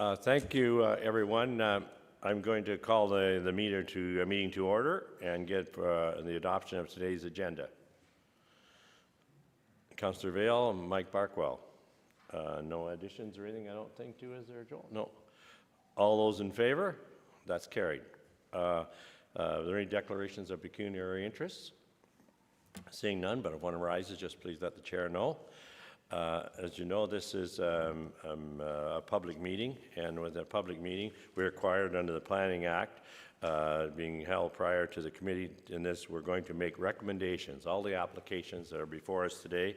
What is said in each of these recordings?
Thank you, everyone. I'm going to call the meeting to order and get the adoption of today's agenda. Councillor Vale, Mike Barkwell. No additions or anything, I don't think, to, is there, Joel? No. All those in favor? That's carried. Are there any declarations of pecuniary interests? Seeing none, but if one arises, just please let the chair know. As you know, this is a public meeting, and with a public meeting, we're required under the Planning Act being held prior to the committee. In this, we're going to make recommendations. All the applications that are before us today,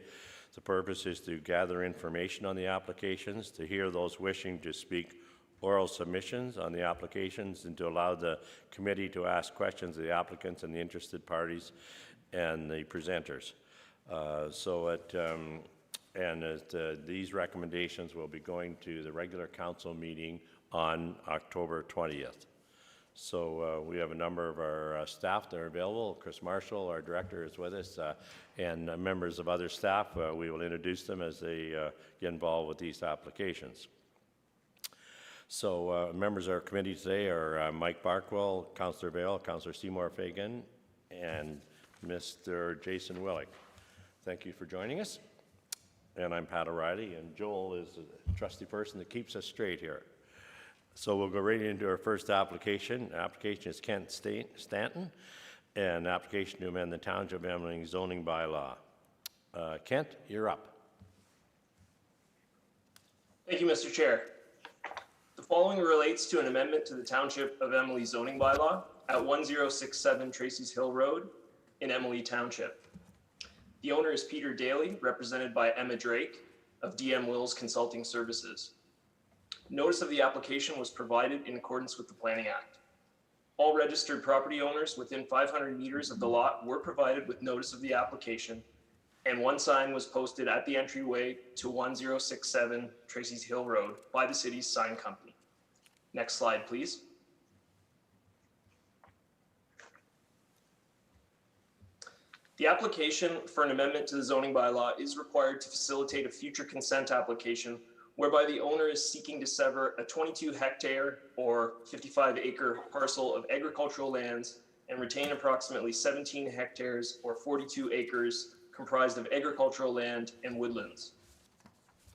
the purpose is to gather information on the applications, to hear those wishing to speak oral submissions on the applications, and to allow the committee to ask questions of the applicants and the interested parties and the presenters. These recommendations will be going to the regular council meeting on October 20th. So we have a number of our staff that are available. Chris Marshall, our director, is with us, and members of other staff. We will introduce them as they get involved with these applications. So members of our committee today are Mike Barkwell, Councillor Vale, Councillor Seymour Fagan, and Mr. Jason Willick. Thank you for joining us. And I'm Pat O'Reilly, and Joel is a trusty person that keeps us straight here. So we'll go right into our first application. The application is Kent Stanton, and application to amend the Township of Emily zoning bylaw. Kent, you're up. Thank you, Mr. Chair. The following relates to an amendment to the Township of Emily zoning bylaw at 1067 Tracy's Hill Road in Emily Township. The owner is Peter Daly, represented by Emma Drake of DM Wills Consulting Services. Notice of the application was provided in accordance with the Planning Act. All registered property owners within 500 meters of the lot were provided with notice of the application, and one sign was posted at the entryway to 1067 Tracy's Hill Road by the city's sign company. Next slide, please. The application for an amendment to the zoning bylaw is required to facilitate a future consent application whereby the owner is seeking to sever a 22-hectare or 55-acre parcel of agricultural lands and retain approximately 17 hectares or 42 acres comprised of agricultural land and woodlands.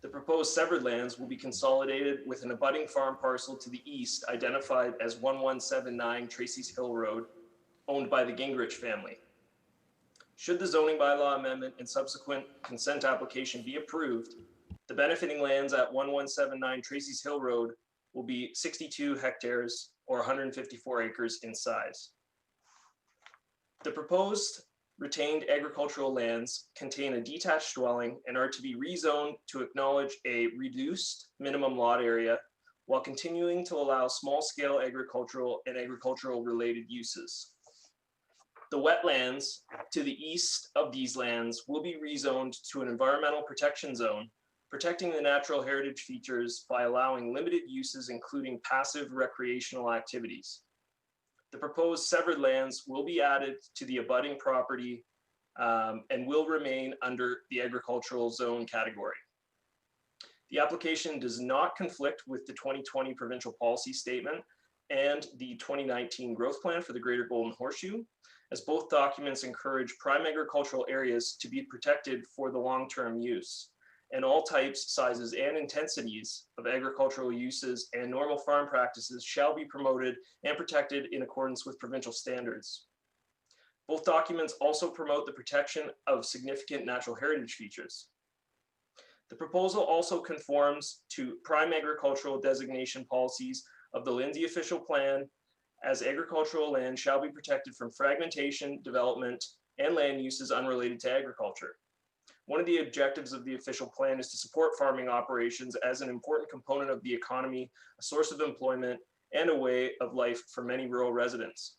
The proposed severed lands will be consolidated with an abutting farm parcel to the east identified as 1179 Tracy's Hill Road, owned by the Gingrich family. Should the zoning bylaw amendment and subsequent consent application be approved, the benefiting lands at 1179 Tracy's Hill Road will be 62 hectares or 154 acres in size. The proposed retained agricultural lands contain a detached dwelling and are to be rezoned to acknowledge a reduced minimum lot area while continuing to allow small-scale agricultural and agricultural-related uses. The wetlands to the east of these lands will be rezoned to an environmental protection zone, protecting the natural heritage features by allowing limited uses, including passive recreational activities. The proposed severed lands will be added to the abutting property and will remain under the agricultural zone category. The application does not conflict with the 2020 provincial policy statement and the 2019 growth plan for the Greater Golden Horseshoe, as both documents encourage prime agricultural areas to be protected for the long-term use, and all types, sizes, and intensities of agricultural uses and normal farm practices shall be promoted and protected in accordance with provincial standards. Both documents also promote the protection of significant natural heritage features. The proposal also conforms to prime agricultural designation policies of the Lindsay Official Plan, as agricultural land shall be protected from fragmentation, development, and land uses unrelated to agriculture. One of the objectives of the official plan is to support farming operations as an important component of the economy, a source of employment, and a way of life for many rural residents.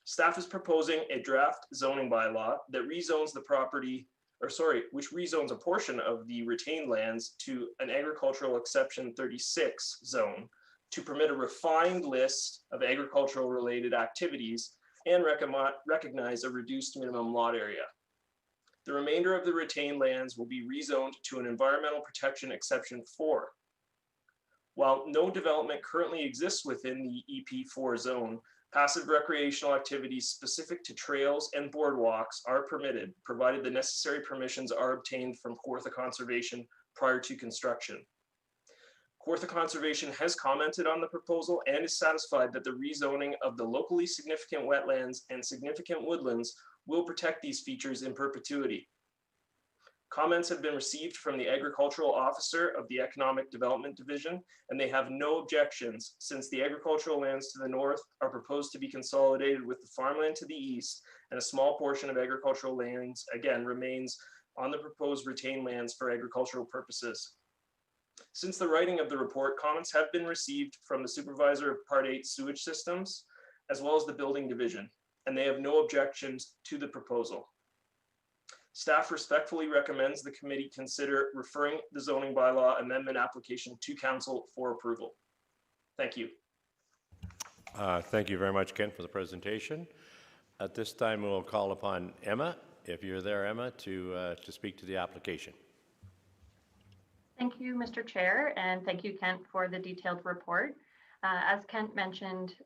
Staff is proposing a draft zoning bylaw that rezones the property, which rezones a portion of the retained lands to an agricultural exception 36 zone to permit a refined list of agricultural related activities and recognize a reduced minimum lot area. The remainder of the retained lands will be rezoned to an environmental protection exception 4. While no development currently exists within the EP4 zone, passive recreational activities specific to trails and boardwalks are permitted, provided the necessary permissions are obtained from Kawartha Conservation prior to construction. Kawartha Conservation has commented on the proposal and is satisfied that the rezoning of the locally significant wetlands and significant woodlands will protect these features in perpetuity. Comments have been received from the Agricultural Officer of the Economic Development Division, and they have no objections since the agricultural lands to the north are proposed to be consolidated with the farmland to the east, and a small portion of agricultural lands, again, remains on the proposed retained lands for agricultural purposes. Since the writing of the report, comments have been received from the Supervisor of Part 8 Sewage Systems, as well as the Building Division, and they have no objections to the proposal. Staff respectfully recommends the committee consider referring the zoning bylaw amendment application to council for approval. Thank you. Thank you very much, Ken, for the presentation. At this time, we'll call upon Emma, if you're there, Emma, to speak to the application. Thank you, Mr. Chair, and thank you, Kent, for the detailed report. As Kent mentioned,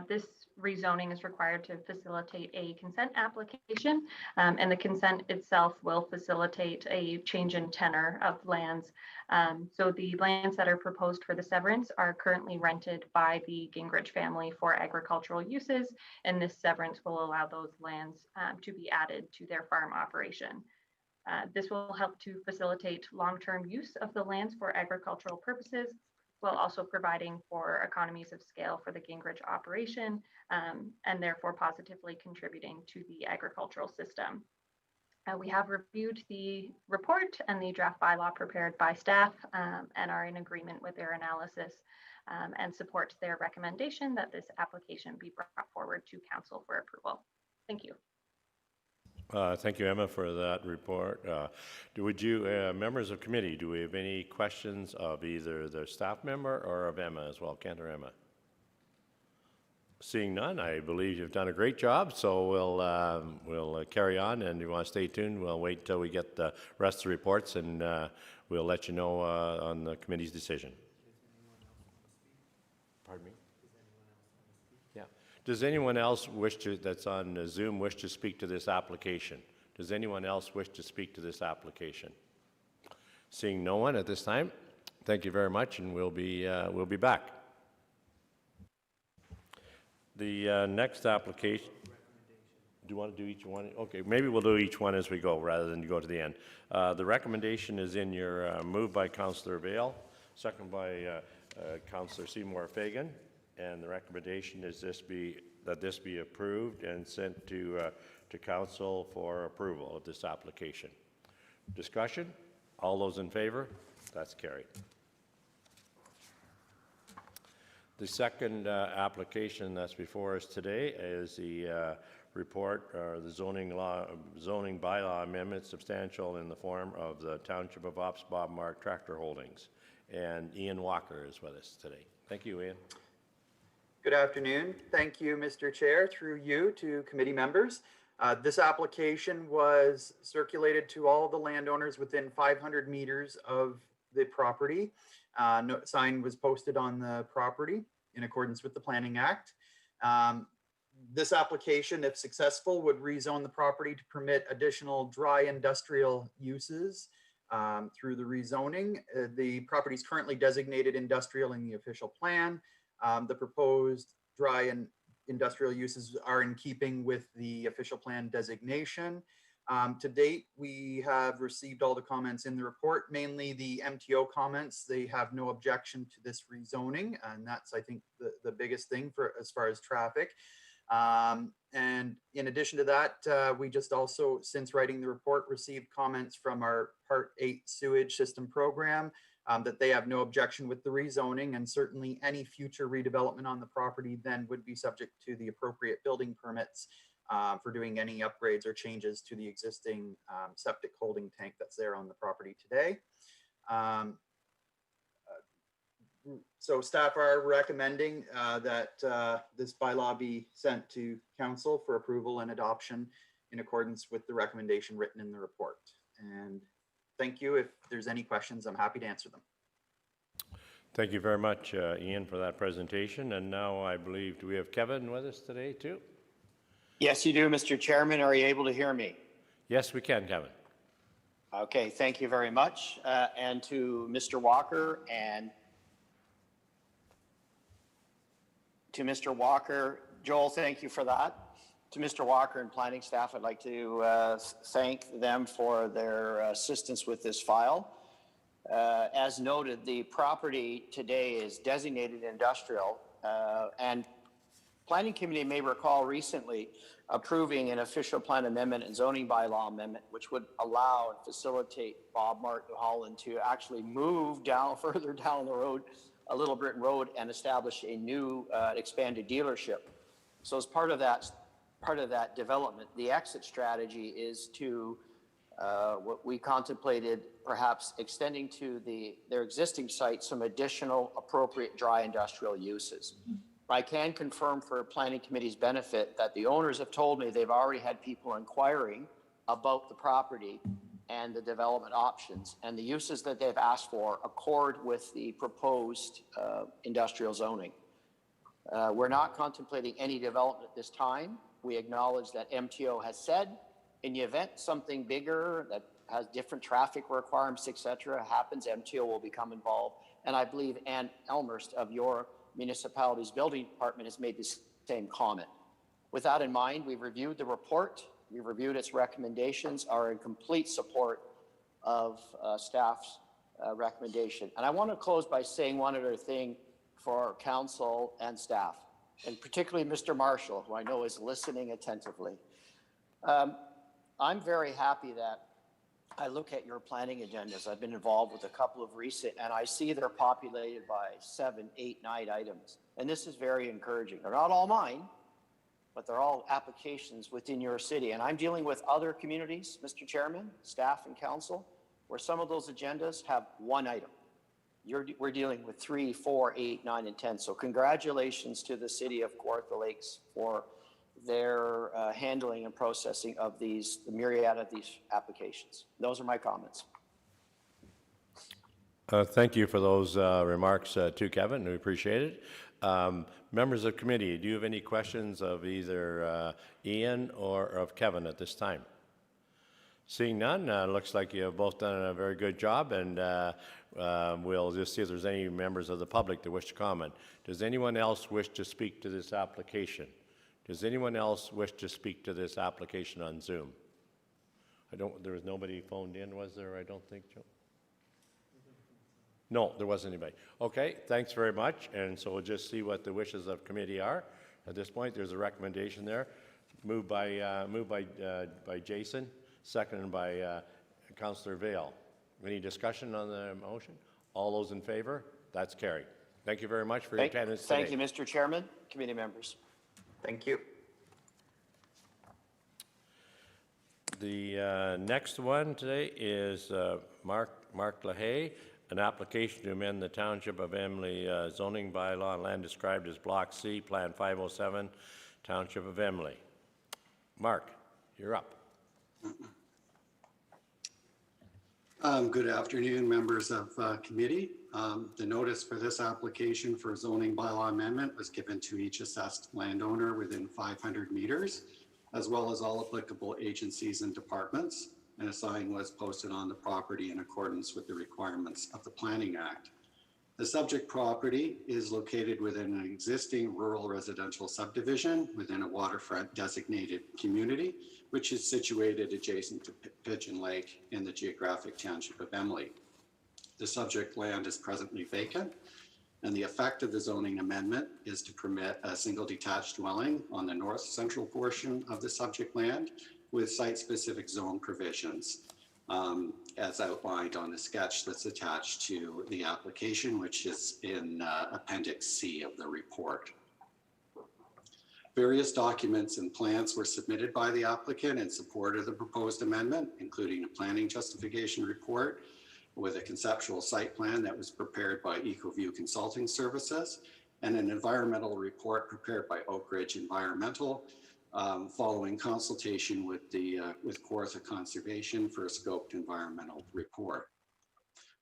this rezoning is required to facilitate a consent application, and the consent itself will facilitate a change in tenor of lands. So the lands that are proposed for the severance are currently rented by the Gingrich family for agricultural uses, and this severance will allow those lands to be added to their farm operation. This will help to facilitate long-term use of the lands for agricultural purposes, while also providing for economies of scale for the Gingrich operation, and therefore positively contributing to the agricultural system. We have reviewed the report and the draft bylaw prepared by staff, and are in agreement with their analysis, and support their recommendation that this application be brought forward to council for approval. Thank you. Thank you, Emma, for that report. Members of committee, do we have any questions of either the staff member or of Emma as well, Kent or Emma? Seeing none, I believe you've done a great job, so we'll carry on, and you want to stay tuned. We'll wait until we get the rest of the reports, and we'll let you know on the committee's decision. Pardon me? Does anyone else that's on Zoom wish to speak to this application? Does anyone else wish to speak to this application? Seeing no one at this time, thank you very much, and we'll be back. The next application. Do you want to do each one? Okay, maybe we'll do each one as we go rather than go to the end. The recommendation is in your move by Councillor Vale, second by Councillor Seymour Fagan. And the recommendation is that this be approved and sent to council for approval of this application. Discussion? All those in favor? That's carried. The second application that's before us today is the report or the zoning bylaw amendment substantial in the form of the Township of Ops Bob Mark Tractor Holdings. And Ian Walker is with us today. Thank you, Ian. Good afternoon. Thank you, Mr. Chair, through you to committee members. This application was circulated to all the landowners within 500 meters of the property. No sign was posted on the property in accordance with the Planning Act. This application, if successful, would rezone the property to permit additional dry industrial uses through the rezoning. The property is currently designated industrial in the official plan. The proposed dry and industrial uses are in keeping with the official plan designation. To date, we have received all the comments in the report, mainly the MTO comments. They have no objection to this rezoning, and that's, I think, the biggest thing for as far as traffic. And in addition to that, we just also, since writing the report, received comments from our Part 8 sewage system program that they have no objection with the rezoning, and certainly any future redevelopment on the property then would be subject to the appropriate building permits for doing any upgrades or changes to the existing septic holding tank that's there on the property today. So staff are recommending that this bylaw be sent to council for approval and adoption in accordance with the recommendation written in the report. And thank you. If there's any questions, I'm happy to answer them. Thank you very much, Ian, for that presentation. And now I believe, do we have Kevin with us today too? Yes, you do, Mr. Chairman. Are you able to hear me? Yes, we can, Kevin. Okay, thank you very much. And to Mr. Walker Joel, thank you for that. To Mr. Walker and planning staff, I'd like to thank them for their assistance with this file. As noted, the property today is designated industrial, and Planning Committee may recall recently approving an official plan amendment and zoning bylaw amendment, which would allow and facilitate Bob Martin New Holland to actually move down further down the road, a Little Britain Road, and establish a new expanded dealership. So as part of that development, the exit strategy is to what we contemplated perhaps extending to their existing site some additional appropriate dry industrial uses. I can confirm for Planning Committee's benefit that the owners have told me they've already had people inquiring about the property and the development options, and the uses that they've asked for accord with the proposed industrial zoning. We're not contemplating any development at this time. We acknowledge that MTO has said in the event something bigger that has different traffic requirements, et cetera, happens, MTO will become involved. And I believe Ann Elmhurst of your municipality's building department has made the same comment. With that in mind, we've reviewed the report, we've reviewed its recommendations, are in complete support of staff's recommendation. And I want to close by saying one other thing for council and staff, and particularly Mr. Marshall, who I know is listening attentively. I'm very happy that I look at your planning agendas. I've been involved with a couple of recent, and I see they're populated by 7, 8, 9 items. And this is very encouraging. They're not all mine, but they're all applications within your city. And I'm dealing with other communities, Mr. Chairman, staff and council, where some of those agendas have one item. We're dealing with 3, 4, 8, 9, and 10. So congratulations to the city of Kawartha Lakes for their handling and processing of the myriad of these applications. Those are my comments. Thank you for those remarks too, Kevin. We appreciate it. Members of committee, do you have any questions of either Ian or of Kevin at this time? Seeing none, looks like you have both done a very good job, and we'll just see if there's any members of the public that wish to comment. Does anyone else wish to speak to this application? Does anyone else wish to speak to this application on Zoom? There was nobody phoned in, was there? I don't think, Joe. No, there wasn't anybody. Okay, thanks very much. And so we'll just see what the wishes of committee are. At this point, there's a recommendation there. Moved by Jason, seconded by Councillor Vale. Any discussion on the motion? All those in favor? That's carried. Thank you very much for your attendance today. Thank you, Mr. Chairman, committee members. Thank you. The next one today is Mark LaHaye, an application to amend the Township of Emily zoning bylaw and land described as Block C, Plan 507, Township of Emily. Mark, you're up. Good afternoon, members of committee. The notice for this application for zoning bylaw amendment was given to each assessed landowner within 500 meters, as well as all applicable agencies and departments, and a sign was posted on the property in accordance with the requirements of the Planning Act. The subject property is located within an existing rural residential subdivision within a waterfront designated community, which is situated adjacent to Pigeon Lake in the geographic township of Emily. The subject land is presently vacant, and the effect of the zoning amendment is to permit a single detached dwelling on the north central portion of the subject land with site-specific zone provisions, as outlined on the sketch that's attached to the application, which is in Appendix C of the report. Various documents and plans were submitted by the applicant in support of the proposed amendment, including a planning justification report with a conceptual site plan that was prepared by EcoView Consulting Services and an environmental report prepared by Oak Ridge Environmental following consultation with Kawartha Conservation for a scoped environmental report.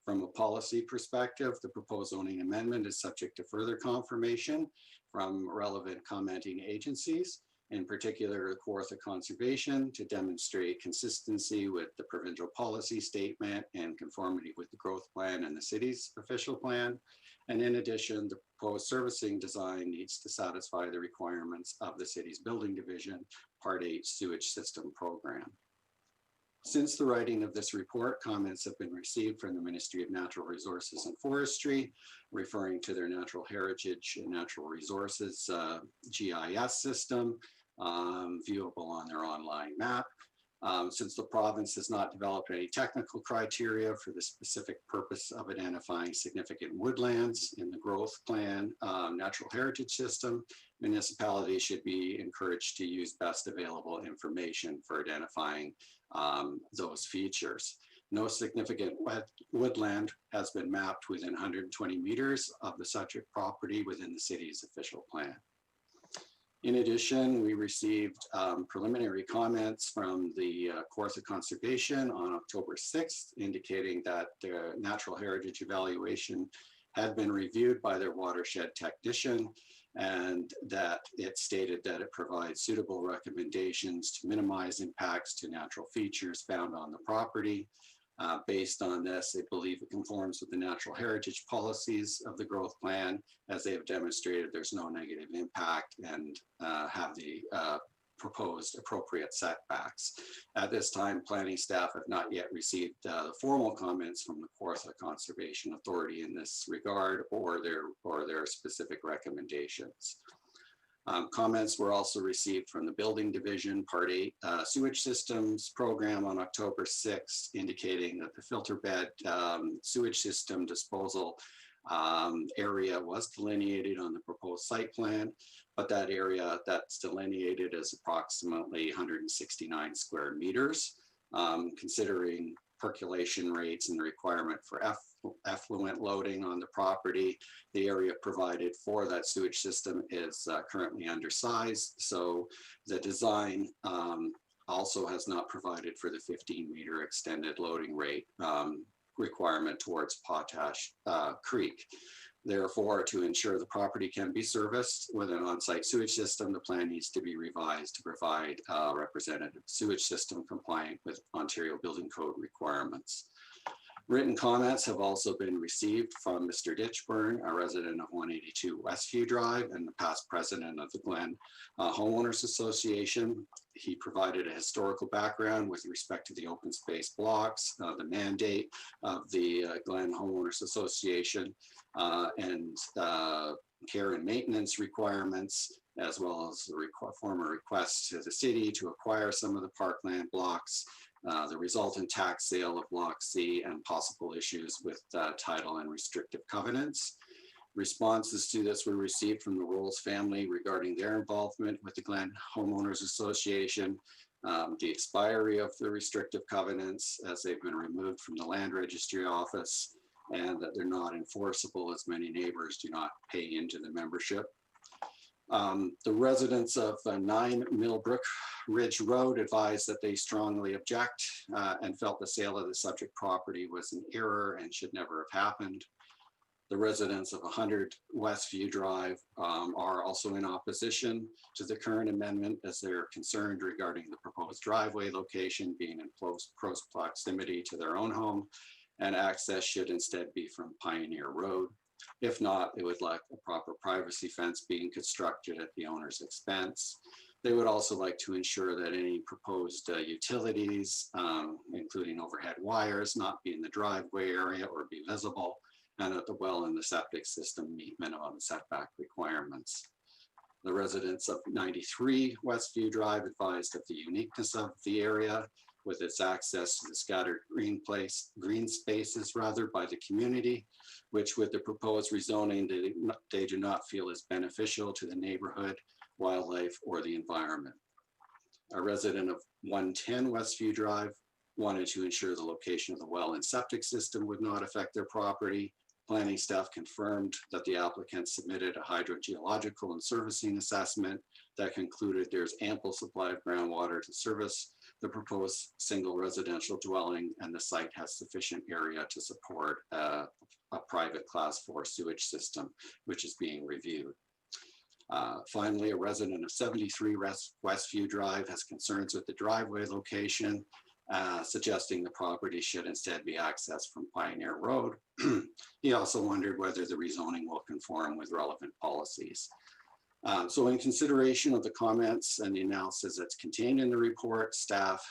From a policy perspective, the proposed zoning amendment is subject to further confirmation from relevant commenting agencies, in particular the Kawartha Conservation, to demonstrate consistency with the provincial policy statement and conformity with the growth plan and the city's official plan. And in addition, the proposed servicing design needs to satisfy the requirements of the city's building division, Part 8 sewage system program. Since the writing of this report, comments have been received from the Ministry of Natural Resources and Forestry, referring to their natural heritage and natural resources GIS system, viewable on their online map. Since the province has not developed any technical criteria for the specific purpose of identifying significant woodlands in the growth plan natural heritage system, municipalities should be encouraged to use best available information for identifying those features. No significant woodland has been mapped within 120 meters of the subject property within the city's official plan. In addition, we received preliminary comments from the Kawartha Conservation on October 6th, indicating that the natural heritage evaluation had been reviewed by their watershed technician, and that it stated that it provides suitable recommendations to minimize impacts to natural features found on the property. Based on this, they believe it conforms with the natural heritage policies of the growth plan, as they have demonstrated there's no negative impact and have the proposed appropriate setbacks. At this time, planning staff have not yet received the formal comments from the Kawartha Conservation Authority in this regard, or their specific recommendations. Comments were also received from the Building Division Part 8 Sewage Systems Program on October 6th, indicating that the filter bed sewage system disposal area was delineated on the proposed site plan, but that area that's delineated is approximately 169 square meters. Considering percolation rates and the requirement for effluent loading on the property, the area provided for that sewage system is currently undersized. So the design also has not provided for the 15-meter extended loading rate requirement towards Potash Creek. Therefore, to ensure the property can be serviced with an on-site sewage system, the plan needs to be revised to provide a representative sewage system compliant with Ontario Building Code requirements. Written comments have also been received from Mr. Ditchburn, a resident of 182 Westview Drive and the past president of the Glen Homeowners Association. He provided a historical background with respect to the open space blocks, the mandate of the Glen Homeowners Association, and care and maintenance requirements, as well as the former request to the city to acquire some of the parkland blocks, the resultant tax sale of Block C, and possible issues with title and restrictive covenants. Responses to this were received from the Rolls family regarding their involvement with the Glen Homeowners Association, the expiry of the restrictive covenants as they've been removed from the land registry office, and that they're not enforceable as many neighbors do not pay into the membership. The residents of 9 Millbrook Ridge Road advised that they strongly object and felt the sale of the subject property was an error and should never have happened. The residents of 100 Westview Drive are also in opposition to the current amendment, as they're concerned regarding the proposed driveway location being in close proximity to their own home, and access should instead be from Pioneer Road. If not, they would like a proper privacy fence being constructed at the owner's expense. They would also like to ensure that any proposed utilities, including overhead wires, not be in the driveway area or be visible, and that the well and the septic system meet minimum setback requirements. The residents of 93 Westview Drive advised of the uniqueness of the area with its access to the scattered green spaces by the community, which with the proposed rezoning, they do not feel is beneficial to the neighborhood, wildlife, or the environment. A resident of 110 Westview Drive wanted to ensure the location of the well and septic system would not affect their property. Planning staff confirmed that the applicant submitted a hydrogeological and servicing assessment that concluded there's ample supply of groundwater to service the proposed single residential dwelling, and the site has sufficient area to support a private class 4 sewage system, which is being reviewed. Finally, a resident of 73 Westview Drive has concerns with the driveway location, suggesting the property should instead be accessed from Pioneer Road. He also wondered whether the rezoning will conform with relevant policies. So in consideration of the comments and the analysis that's contained in the report, staff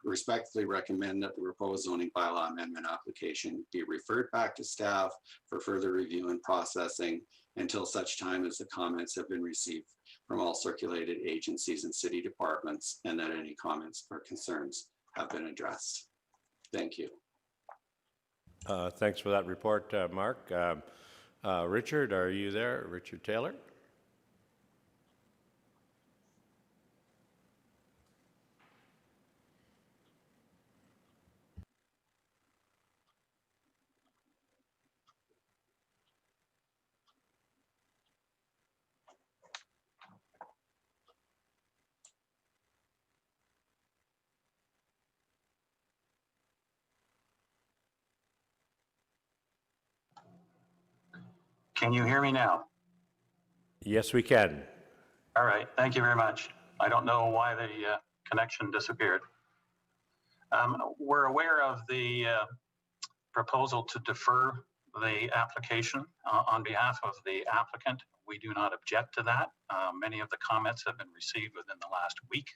respectfully recommend that the proposed zoning bylaw amendment application be referred back to staff for further review and processing until such time as the comments have been received from all circulated agencies and city departments, and that any comments or concerns have been addressed. Thank you. Thanks for that report, Mark. Richard, are you there? Richard Taylor? Can you hear me now? Yes, we can. All right, thank you very much. I don't know why the connection disappeared. We're aware of the proposal to defer the application on behalf of the applicant. We do not object to that. Many of the comments have been received within the last week.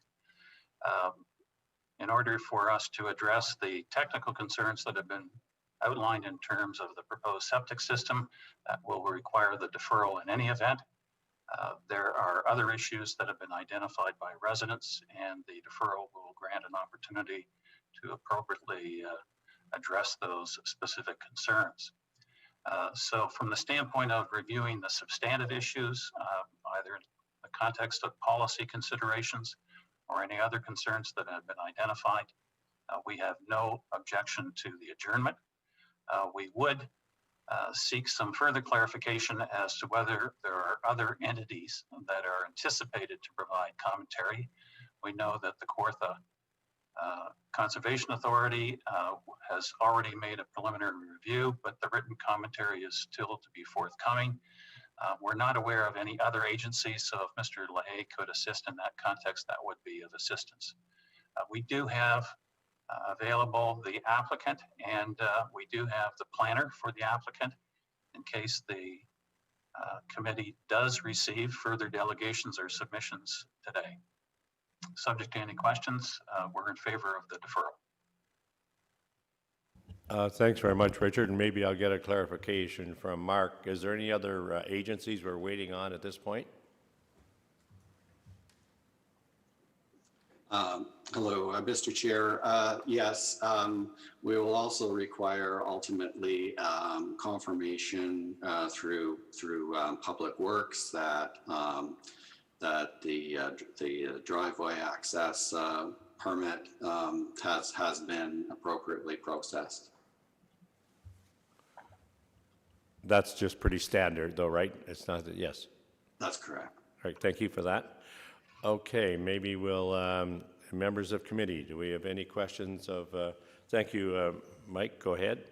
In order for us to address the technical concerns that have been outlined in terms of the proposed septic system, that will require the deferral in any event. There are other issues that have been identified by residents, and the deferral will grant an opportunity to appropriately address those specific concerns. So from the standpoint of reviewing the substantive issues, either in the context of policy considerations or any other concerns that have been identified, we have no objection to the adjournment. We would seek some further clarification as to whether there are other entities that are anticipated to provide commentary. We know that the Kawartha Conservation Authority has already made a preliminary review, but the written commentary is still to be forthcoming. We're not aware of any other agencies, so if Mr. LaHaye could assist in that context, that would be of assistance. We do have available the applicant, and we do have the planner for the applicant in case the committee does receive further delegations or submissions today. Subject to any questions, we're in favor of the deferral. Thanks very much, Richard, and maybe I'll get a clarification from Mark. Is there any other agencies we're waiting on at this point? Hello, Mr. Chair. Yes, we will also require ultimately confirmation through Public Works that the driveway access permit has been appropriately processed. That's just pretty standard, though, right? It's not that. Yes. That's correct. All right. Thank you for that. Okay, maybe we'll, members of committee, do we have any questions of, thank you, Mike, go ahead.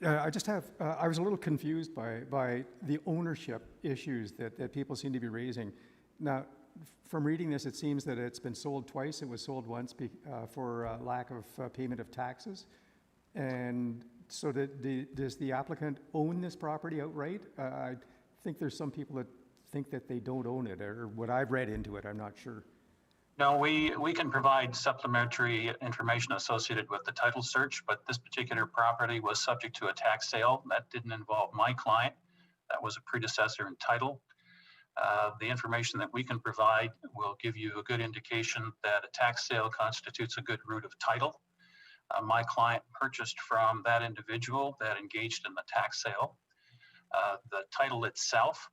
I just have, I was a little confused by the ownership issues that people seem to be raising. Now, from reading this, it seems that it's been sold twice. It was sold once for lack of payment of taxes. And so does the applicant own this property outright? I think there's some people that think that they don't own it, or what I've read into it, I'm not sure. No, we can provide supplementary information associated with the title search, but this particular property was subject to a tax sale. That didn't involve my client. That was a predecessor in title. The information that we can provide will give you a good indication that a tax sale constitutes a good root of title. My client purchased from that individual that engaged in the tax sale. The title itself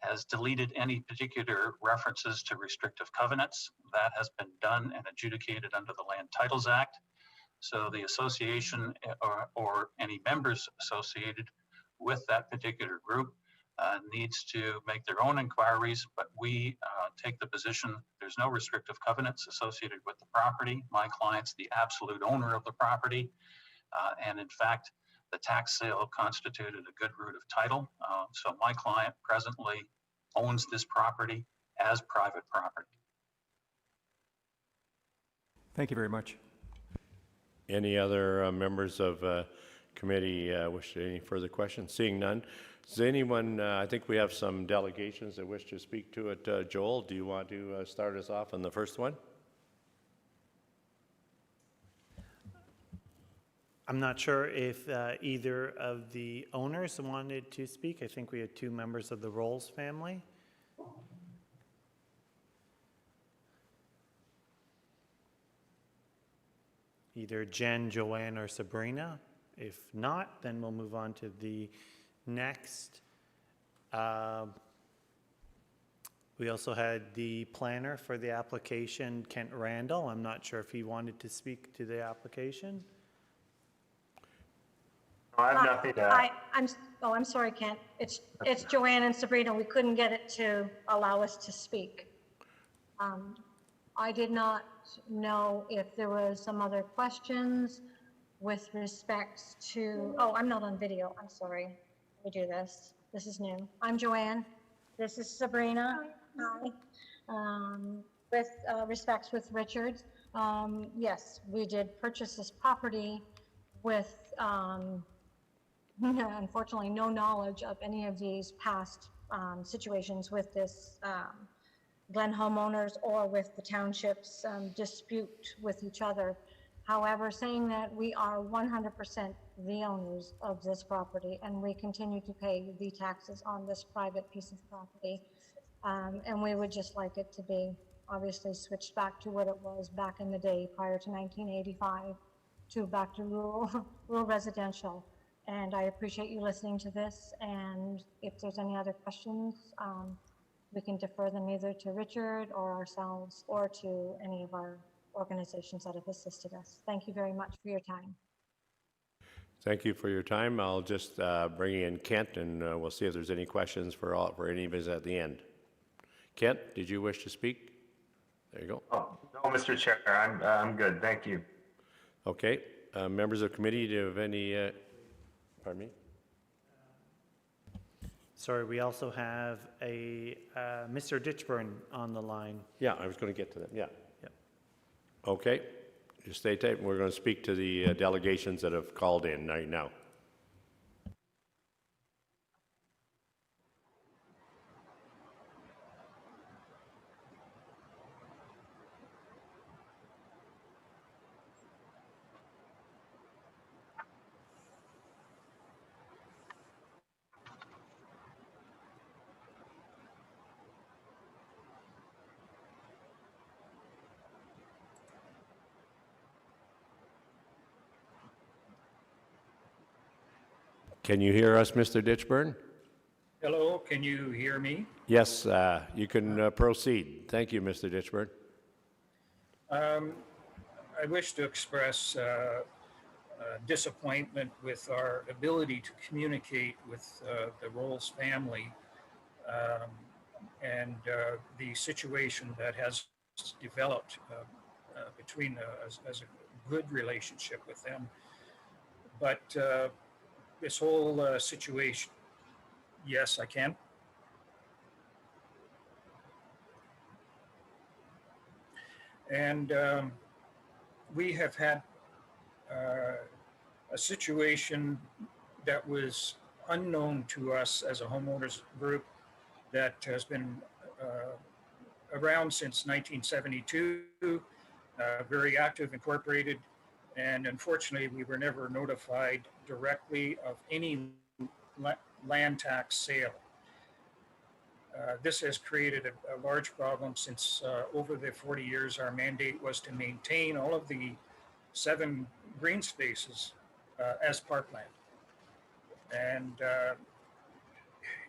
has deleted any particular references to restrictive covenants. That has been done and adjudicated under the Land Titles Act. So the association or any members associated with that particular group needs to make their own inquiries, but we take the position There's no restrictive covenants associated with the property. My client's the absolute owner of the property. And in fact, the tax sale constituted a good root of title. So my client presently owns this property as private property. Thank you very much. Any other members of committee wish any further questions? Seeing none, does anyone, I think we have some delegations that wish to speak to it. Joel, do you want to start us off on the first one? I'm not sure if either of the owners wanted to speak. I think we had two members of the Rolls family. Either Jen, Joanne, or Sabrina. If not, then we'll move on to the next. We also had the planner for the application, Kent Randall. I'm not sure if he wanted to speak to the application. I have nothing to add. I'm sorry, Kent. It's Joanne and Sabrina. We couldn't get it to allow us to speak. I did not know if there was some other questions with respect to, I'm not on video. I'm sorry. Let me do this. This is new. I'm Joanne. This is Sabrina. Hi. With respects with Richard, yes, we did purchase this property with, unfortunately, no knowledge of any of these past situations with this Glen homeowners or with the township's dispute with each other. However, saying that we are 100% the owners of this property and we continue to pay the taxes on this private piece of property. And we would just like it to be obviously switched back to what it was back in the day prior to 1985 to back to rural residential. And I appreciate you listening to this. And if there's any other questions, we can defer them either to Richard or ourselves or to any of our organizations that have assisted us. Thank you very much for your time. Thank you for your time. I'll just bring in Kent, and we'll see if there's any questions for any of us at the end. Kent, did you wish to speak? There you go. Oh, no, Mr. Chair, I'm good. Thank you. Okay. Members of committee, do you have any, pardon me? Sorry, we also have a Mr. Ditchburn on the line. Yeah, I was going to get to them, yeah. Yep. Okay, just stay tight. We're going to speak to the delegations that have called in right now. Can you hear us, Mr. Ditchburn? Hello, can you hear me? Yes, you can proceed. Thank you, Mr. Ditchburn. I wish to express disappointment with our ability to communicate with the Rolls family and the situation that has developed between as a good relationship with them. But this whole situation, yes, I can. And we have had a situation that was unknown to us as a homeowners group that has been around since 1972, very active, incorporated, and unfortunately we were never notified directly of any land tax sale. This has created a large problem since over the 40 years our mandate was to maintain all of the 7 green spaces as parkland. And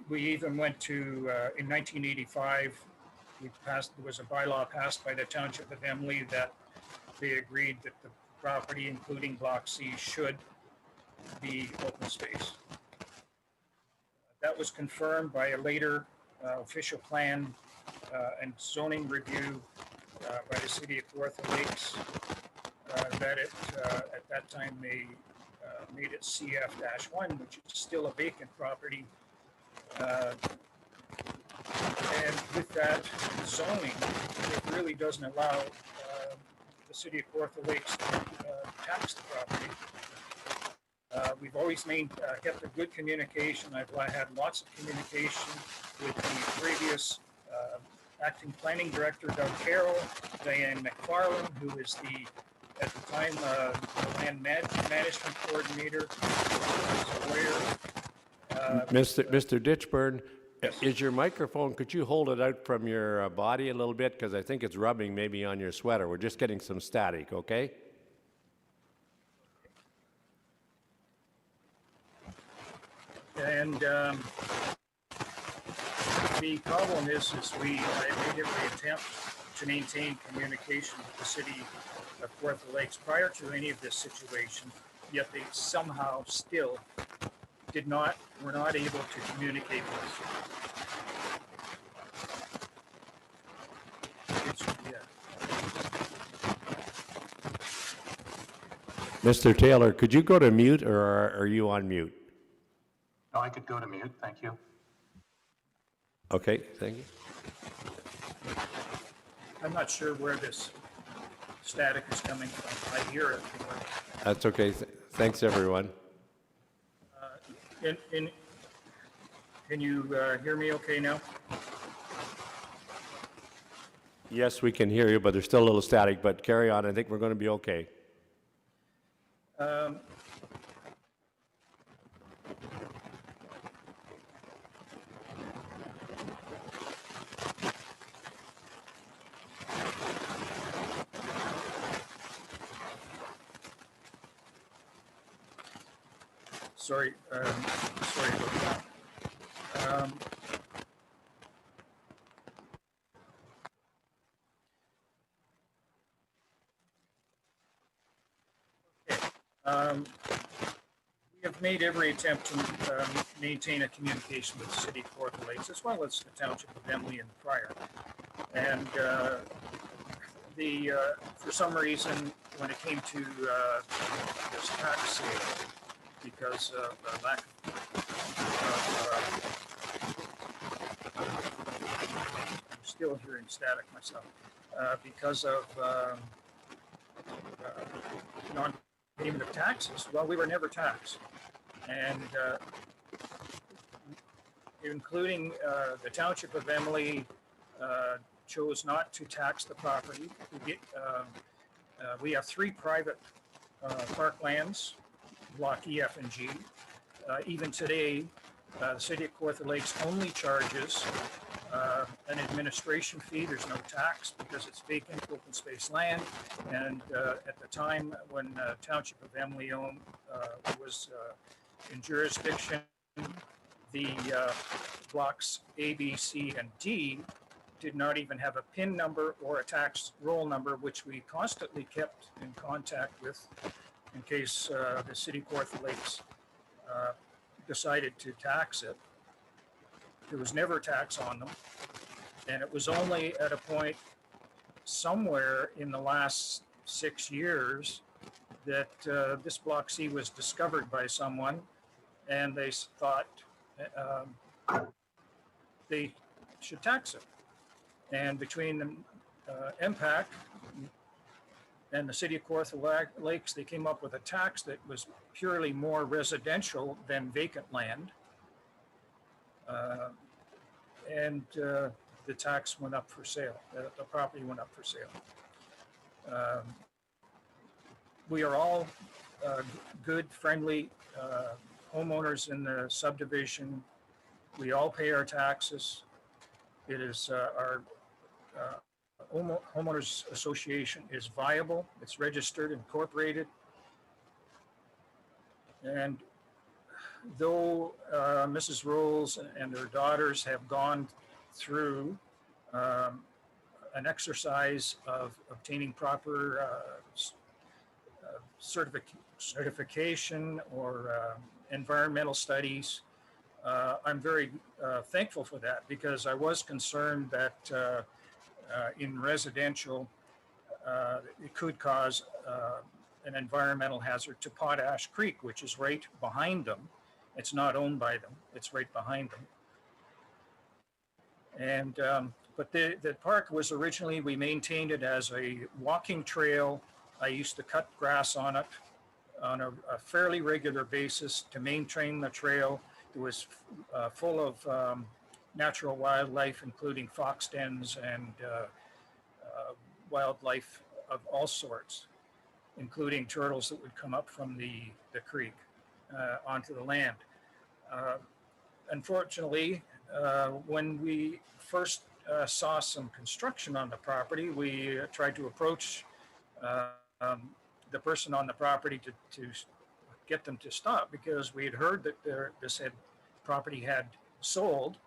we even went to, in 1985, there was a bylaw passed by the Township of Emily that they agreed that the property, including Block C, should be open space. That was confirmed by a later official plan and zoning review by the city of Kawartha Lakes that it, at that time, they made it CF-1, which is still a vacant property. And with that zoning, it really doesn't allow the city of Kawartha Lakes to tax the property. We've always kept a good communication. I've had lots of communication with the previous acting planning director, Doug Carroll, Diane McFarland, who is at the time, the land management coordinator, was aware. Mr. Ditchburn, Yes. is your microphone, could you hold it out from your body a little bit? Because I think it's rubbing maybe on your sweater. We're just getting some static, okay? And the problem is I made every attempt to maintain communication with the city of Kawartha Lakes prior to any of this situation, yet they somehow still were not able to communicate with us. Mr. Taylor, could you go to mute, or are you on mute? No, I could go to mute, thank you. Okay, thank you. I'm not sure where this static is coming from. I hear it. That's okay. Thanks, everyone. Can you hear me okay now? Yes, we can hear you, but there's still a little static, but carry on. I think we're going to be okay. Sorry about that. We have made every attempt to maintain a communication with the city of Kawartha Lakes, as well as the township of Emily and Prior. And for some reason, when it came to this tax sale, because of lack of, I'm still hearing static myself, because of non-payment of taxes. Well, we were never taxed. And including the township of Emily chose not to tax the property. We have 3 private parklands, Block E, F, and G. Even today, the city of Kawartha Lakes only charges an administration fee. There's no tax because it's vacant open space land. And at the time when Township of Emily was in jurisdiction, the blocks A, B, C, and D did not even have a PIN number or a tax roll number, which we constantly kept in contact with in case the city of Kawartha Lakes decided to tax it. There was never tax on them. And it was only at a point somewhere in the last 6 years that this Block C was discovered by someone, and they thought they should tax it. And between the MPAC and the city of Kawartha Lakes, they came up with a tax that was purely more residential than vacant land. And the tax went up for sale. The property went up for sale. We are all good, friendly homeowners in the subdivision. We all pay our taxes. It is our homeowners association is viable. It's registered, incorporated. And though Mrs. Rolls and her daughters have gone through an exercise of obtaining proper certification or environmental studies, I'm very thankful for that, because I was concerned that in residential, it could cause an environmental hazard to Potash Creek, which is right behind them. It's not owned by them, it's right behind them. And, but the park was originally, we maintained it as a walking trail. I used to cut grass on it on a fairly regular basis to maintain the trail. It was full of natural wildlife, including fox dens and wildlife of all sorts, including turtles that would come up from the creek onto the land. Unfortunately, when we first saw some construction on the property, we tried to approach the person on the property to get them to stop, because we had heard that this property had sold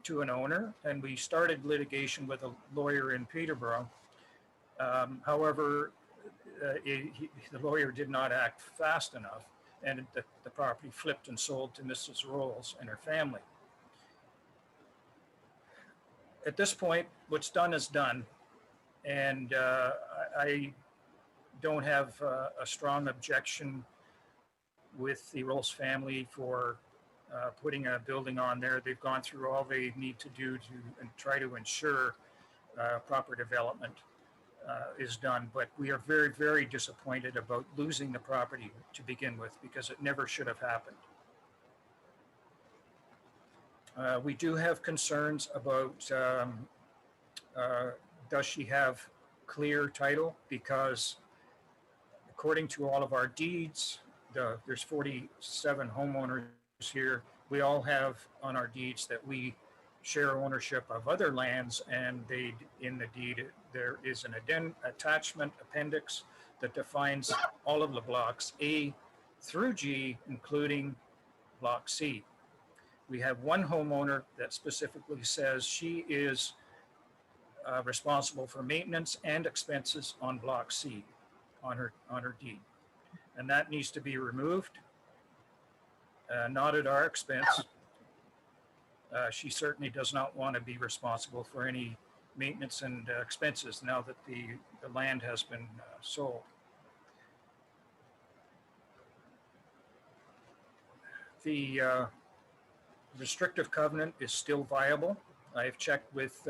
to an owner, and we started litigation with a lawyer in Peterborough. However, the lawyer did not act fast enough, and the property flipped and sold to Mrs. Rolls and her family. At this point, what's done is done, and I don't have a strong objection with the Rolls family for putting a building on there. They've gone through all they need to do to try to ensure proper development is done. But we are very, very disappointed about losing the property to begin with, because it never should have happened. We do have concerns about does she have clear title, because according to all of our deeds, there's 47 homeowners here. We all have on our deeds that we share ownership of other lands, and in the deed there is an attachment appendix that defines all of the blocks A through G, including block C. We have one homeowner that specifically says she is responsible for maintenance and expenses on block C on her deed, and that needs to be removed, not at our expense. She certainly does not want to be responsible for any maintenance and expenses now that the land has been sold. The restrictive covenant is still viable. I have checked with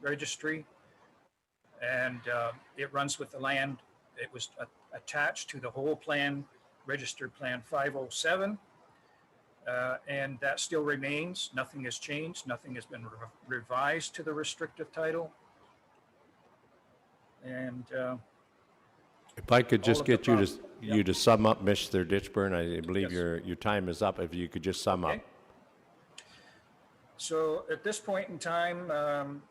registry, and it runs with the land. It was attached to the whole plan, registered plan 507, and that still remains. Nothing has changed. Nothing has been revised to the restrictive title. And if I could just get you to sum up, Mr. Ditchburn, I believe Yes. your time is up. If you could just sum up. So at this point in time,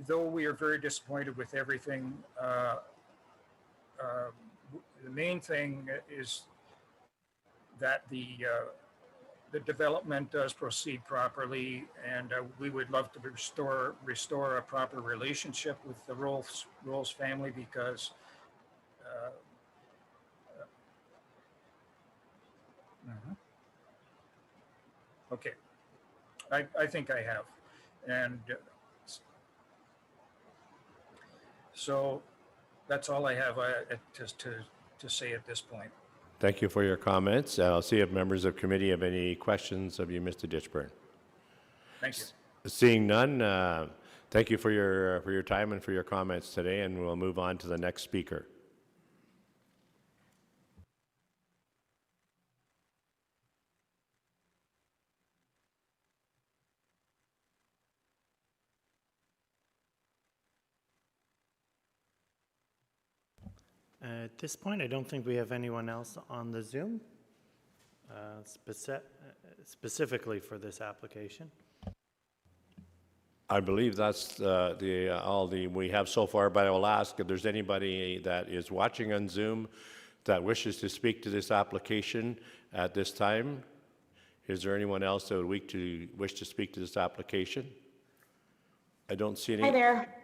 though we are very disappointed with everything, the main thing is that the development does proceed properly, and we would love to restore a proper relationship with the Rolls family, because okay, I think I have, and so that's all I have to say at this point. Thank you for your comments. I'll see if members of committee have any questions of you, Mr. Ditchburn. Thank you. Seeing none, thank you for your time and for your comments today, and we'll move on to the next speaker. At this point, I don't think we have anyone else on the Zoom specifically for this application. I believe that's all we have so far, but I will ask if there's anybody that is watching on Zoom that wishes to speak to this application at this time. Is there anyone else that would wish to speak to this application? I don't see any. Hi there.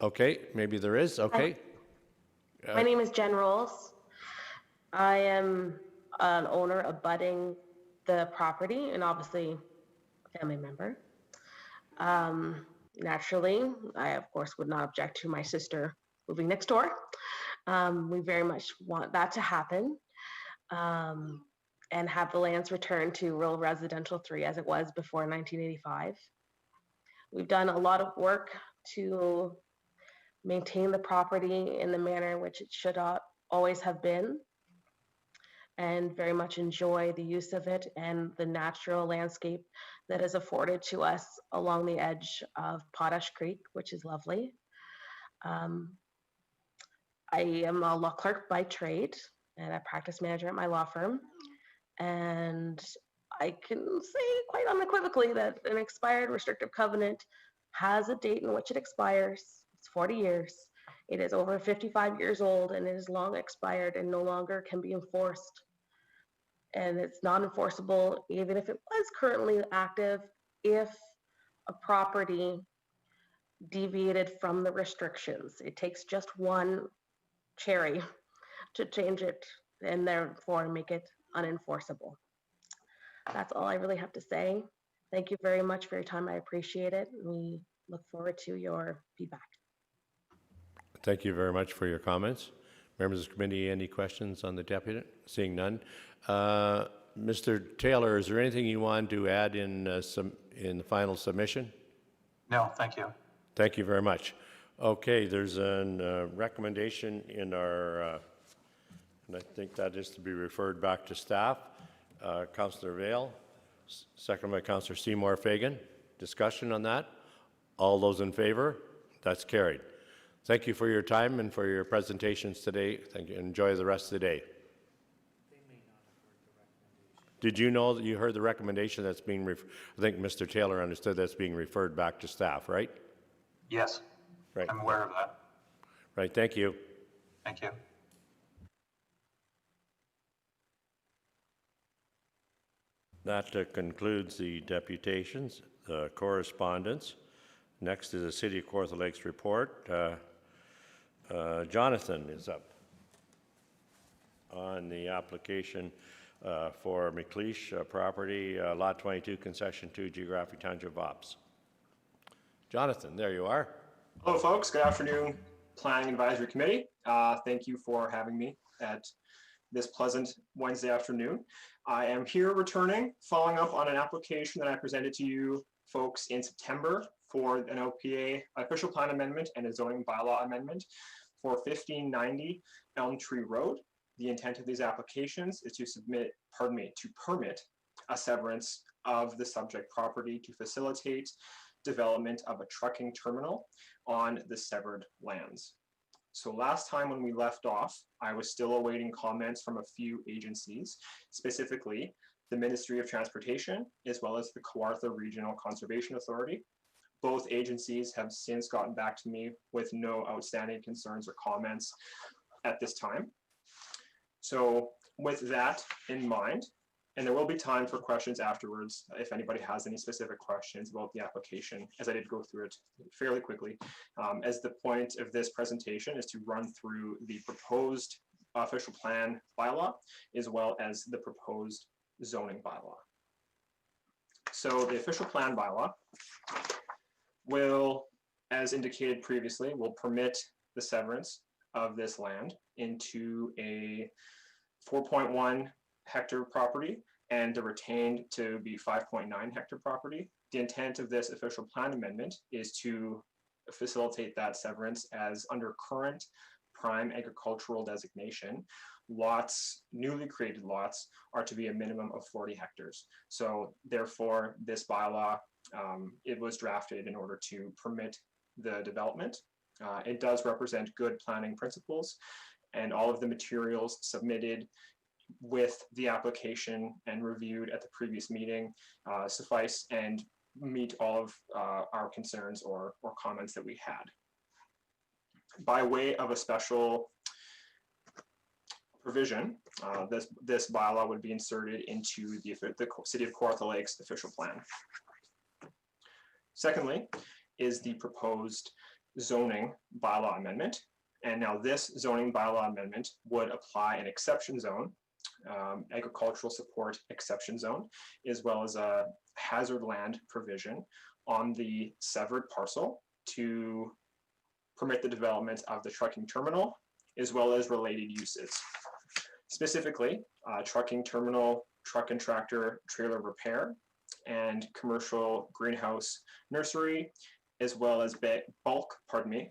Okay, maybe there is. Okay. My name is Jen Rolls. I am an owner abutting the property and obviously a family member. Naturally, I of course would not object to my sister moving next door. We very much want that to happen, and have the lands returned to rural residential 3 as it was before 1985. We've done a lot of work to maintain the property in the manner in which it should always have been, and very much enjoy the use of it and the natural landscape that is afforded to us along the edge of Potash Creek, which is lovely. I am a law clerk by trade and a practice manager at my law firm. And I can say quite unequivocally that an expired restrictive covenant has a date in which it expires. It's 40 years. It is over 55 years old and it is long expired and no longer can be enforced. And it's not enforceable even if it was currently active if a property deviated from the restrictions. It takes just one cherry to change it and therefore make it unenforceable. That's all I really have to say. Thank you very much for your time. I appreciate it. We look forward to your feedback. Thank you very much for your comments. Members of the committee, any questions on the deputy? Seeing none. Mr. Taylor, is there anything you want to add in the final submission? No, thank you. Thank you very much. Okay, there's a recommendation in our, and I think that is to be referred back to staff. Councillor Vale, second by Councillor Seymour Fagan. Discussion on that? All those in favor? That's carried. Thank you for your time and for your presentations today. Thank you. Enjoy the rest of the day. Did you know that you heard the recommendation that's being, I think Mr. Taylor understood that's being referred back to staff, right? Yes, Right. I'm aware of that. Right, thank you. Thank you. That concludes the deputations, the correspondence. Next is the City of Kawartha Lakes report. Jonathan is up on the application for McLeish property, Lot 22, Concession 2, Geographic Township Ops. Jonathan, there you are. Hello, folks. Good afternoon, Planning Advisory Committee. Thank you for having me at this pleasant Wednesday afternoon. I am here returning, following up on an application that I presented to you folks in September for an OPA official plan amendment and a zoning bylaw amendment for 1590 Elm Tree Road. The intent of these applications is to permit a severance of the subject property to facilitate development of a trucking terminal on the severed lands. So last time when we left off, I was still awaiting comments from a few agencies, specifically the Ministry of Transportation, as well as the Kawartha Regional Conservation Authority. Both agencies have since gotten back to me with no outstanding concerns or comments at this time. So with that in mind, and there will be time for questions afterwards if anybody has any specific questions about the application, as I did go through it fairly quickly, as the point of this presentation is to run through the proposed official plan bylaw, as well as the proposed zoning bylaw. So the official plan bylaw will, as indicated previously, will permit the severance of this land into a 4.1 hectare property and a retained to be 5.9 hectare property. The intent of this official plan amendment is to facilitate that severance, as under current prime agricultural designation, lots, newly created lots, are to be a minimum of 40 hectares. So therefore, this bylaw, it was drafted in order to permit the development. It does represent good planning principles, and all of the materials submitted with the application and reviewed at the previous meeting suffice and meet all of our concerns or comments that we had. By way of a special provision, this bylaw would be inserted into the City of Kawartha Lakes official plan. Secondly, is the proposed zoning bylaw amendment. And now this zoning bylaw amendment would apply an exception zone agricultural support exception zone, as well as a hazard land provision on the severed parcel to permit the development of the trucking terminal, as well as related uses. Specifically, trucking terminal, truck and tractor trailer repair, and commercial greenhouse nursery, as well as bulk,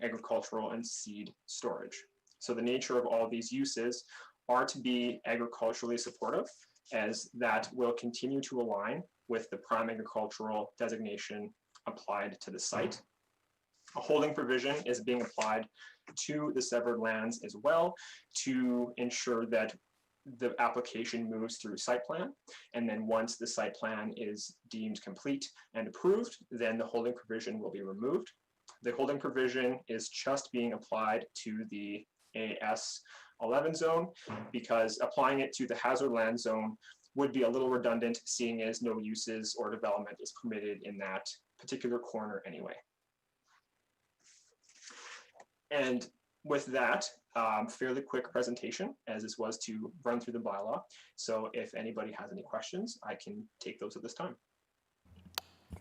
agricultural and seed storage. So the nature of all these uses are to be agriculturally supportive, as that will continue to align with the prime agricultural designation applied to the site. A holding provision is being applied to the severed lands as well to ensure that the application moves through site plan. And then once the site plan is deemed complete and approved, then the holding provision will be removed. The holding provision is just being applied to the AS 11 zone because applying it to the hazard land zone would be a little redundant, seeing as no uses or development is permitted in that particular corner anyway. And with that, fairly quick presentation, as this was to run through the bylaw. So if anybody has any questions, I can take those at this time.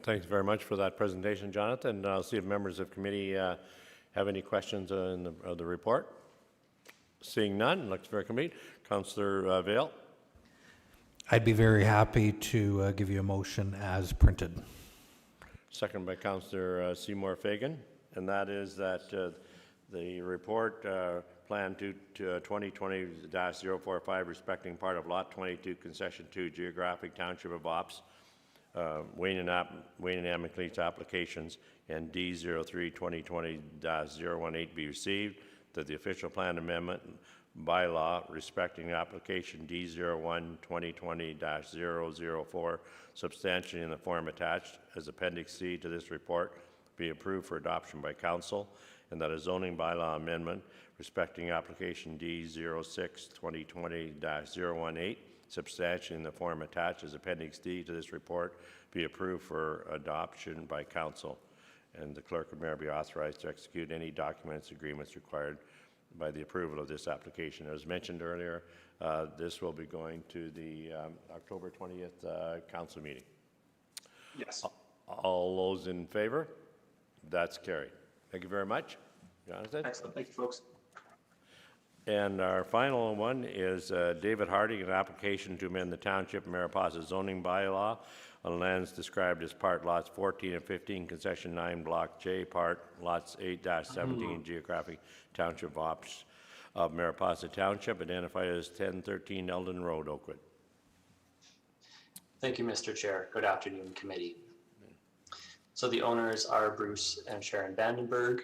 Thanks very much for that presentation, Jonathan. I'll see if members of committee have any questions on the report. Seeing none, looks very complete. Councillor Vale. I'd be very happy to give you a motion as printed. Second by Councillor Seymour Fagan, and that is that the report plan to 2020-045 respecting part of Lot 22, Concession 2, Geographic Township of Ops, Wayne and Amiclete's applications, and D03 2020-018 be received, that the official plan amendment bylaw respecting application D01 2020-004 substantially in the form attached as Appendix C to this report be approved for adoption by Council, and that a zoning bylaw amendment respecting application D06 2020-018 substantially in the form attached as Appendix D to this report be approved for adoption by Council, and the clerk and mayor be authorized to execute any documents, agreements required by the approval of this application. As mentioned earlier, this will be going to the October 20th council meeting. Yes. All those in favor? That's carried. Thank you very much, Jonathan. Excellent. Thank you, folks. And our final one is David Harding, an application to amend the Township of Mariposa zoning bylaw on lands described as part lots 14 and 15, concession 9, block J, part lots 8-17, geographic township ops of Mariposa Township, identified as 1013 Eldon Road, Oakwood. Thank you, Mr. Chair. Good afternoon, committee. So the owners are Bruce and Sharon Vandenberg.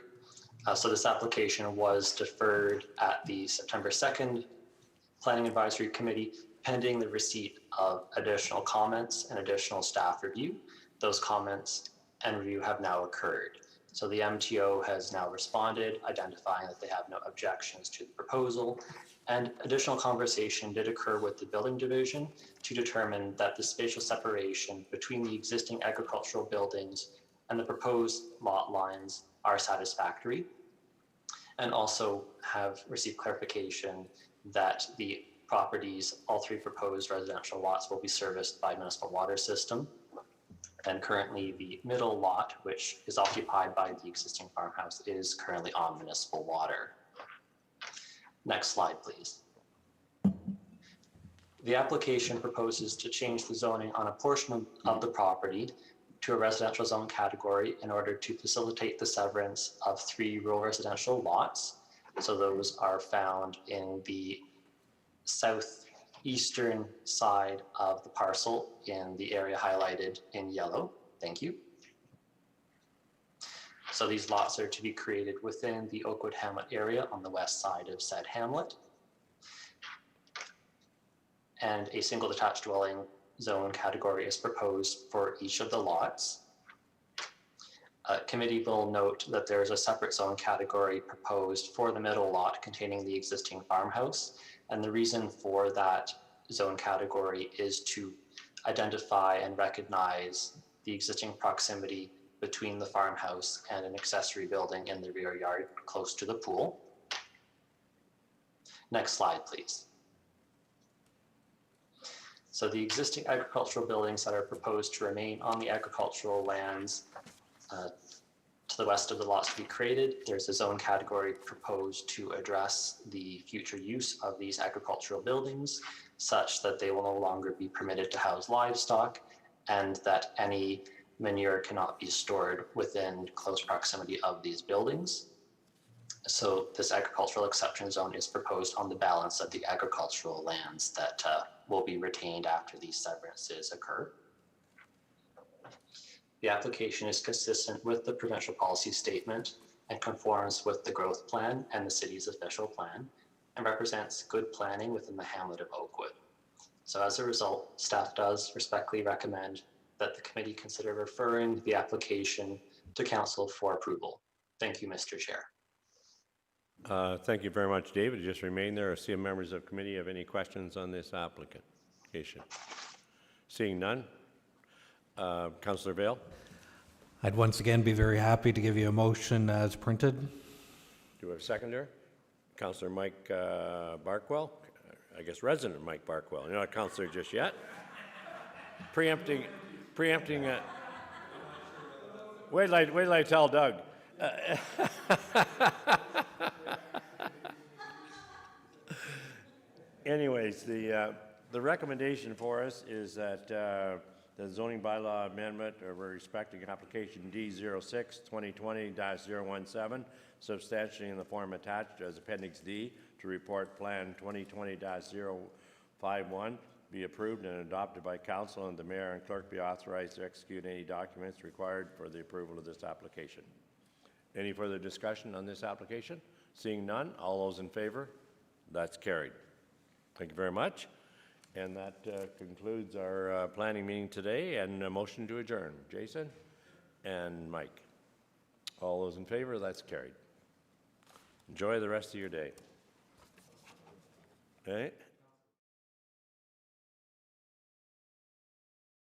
So this application was deferred at the September 2nd Planning Advisory Committee pending the receipt of additional comments and additional staff review. Those comments and review have now occurred. So the MTO has now responded, identifying that they have no objections to the proposal, and additional conversation did occur with the building division to determine that the spatial separation between the existing agricultural buildings and the proposed lot lines are satisfactory, and also have received clarification that the properties, all three proposed residential lots, will be serviced by municipal water system. And currently the middle lot, which is occupied by the existing farmhouse, is currently on municipal water. Next slide, please. The application proposes to change the zoning on a portion of the property to a residential zone category in order to facilitate the severance of 3 rural residential lots. So those are found in the southeastern side of the parcel in the area highlighted in yellow. Thank you. So these lots are to be created within the Oakwood Hamlet area on the west side of said hamlet. And a single detached dwelling zone category is proposed for each of the lots. Committee will note that there is a separate zone category proposed for the middle lot containing the existing farmhouse. And the reason for that zone category is to identify and recognize the existing proximity between the farmhouse and an accessory building in the rear yard close to the pool. Next slide, please. So the existing agricultural buildings that are proposed to remain on the agricultural lands to the west of the lots to be created, there's a zone category proposed to address the future use of these agricultural buildings such that they will no longer be permitted to house livestock and that any manure cannot be stored within close proximity of these buildings. So this agricultural exception zone is proposed on the balance of the agricultural lands that will be retained after these severances occur. The application is consistent with the provincial policy statement and conforms with the growth plan and the city's official plan and represents good planning within the hamlet of Oakwood. So as a result, staff does respectfully recommend that the committee consider referring the application to council for approval. Thank you, Mr. Chair. Thank you very much, David. Just remain there or see if members of committee have any questions on this application. Seeing none. Councillor Vail. I'd once again be very happy to give you a motion as printed. Do we have a seconder? Councillor Mike Barkwell. I guess resident Mike Barkwell. You're not a councillor just yet. Preempting. Wait till I tell Doug. Anyways, the recommendation for us is that the zoning bylaw amendment respecting application D06 2020-017, substantially in the form attached as Appendix D to report plan 2020-051, be approved and adopted by council, and the mayor and clerk be authorized to execute any documents required for the approval of this application. Any further discussion on this application? Seeing none, all those in favor? That's carried. Thank you very much. And that concludes our planning meeting today, and a motion to adjourn. Jason and Mike. All those in favor? That's carried. Enjoy the rest of your day. Okay.